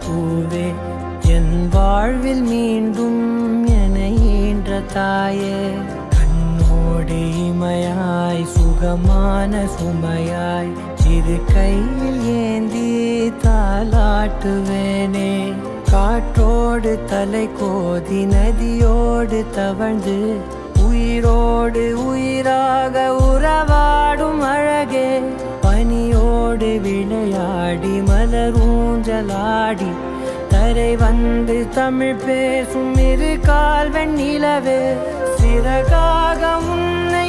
பூவே என் வாழ்வில் மீண்டும் என ஈன்ற தாயே கண்ணோடு இமையாய் சுகமான சுமையாய் இது கையில் ஏந்தி தாலாட்டுவேனே காற்றோடு தலை கோதி நதியோடு தவழ்ந்து உயிரோடு உயிராக உறவாடும் அழகே பனியோடு விளையாடி மலர் ஊஞ்சலாடி தரை வந்து தமிழ் பேசும் இரு கால் வெண்ணிலவே சிறகாக உன்னை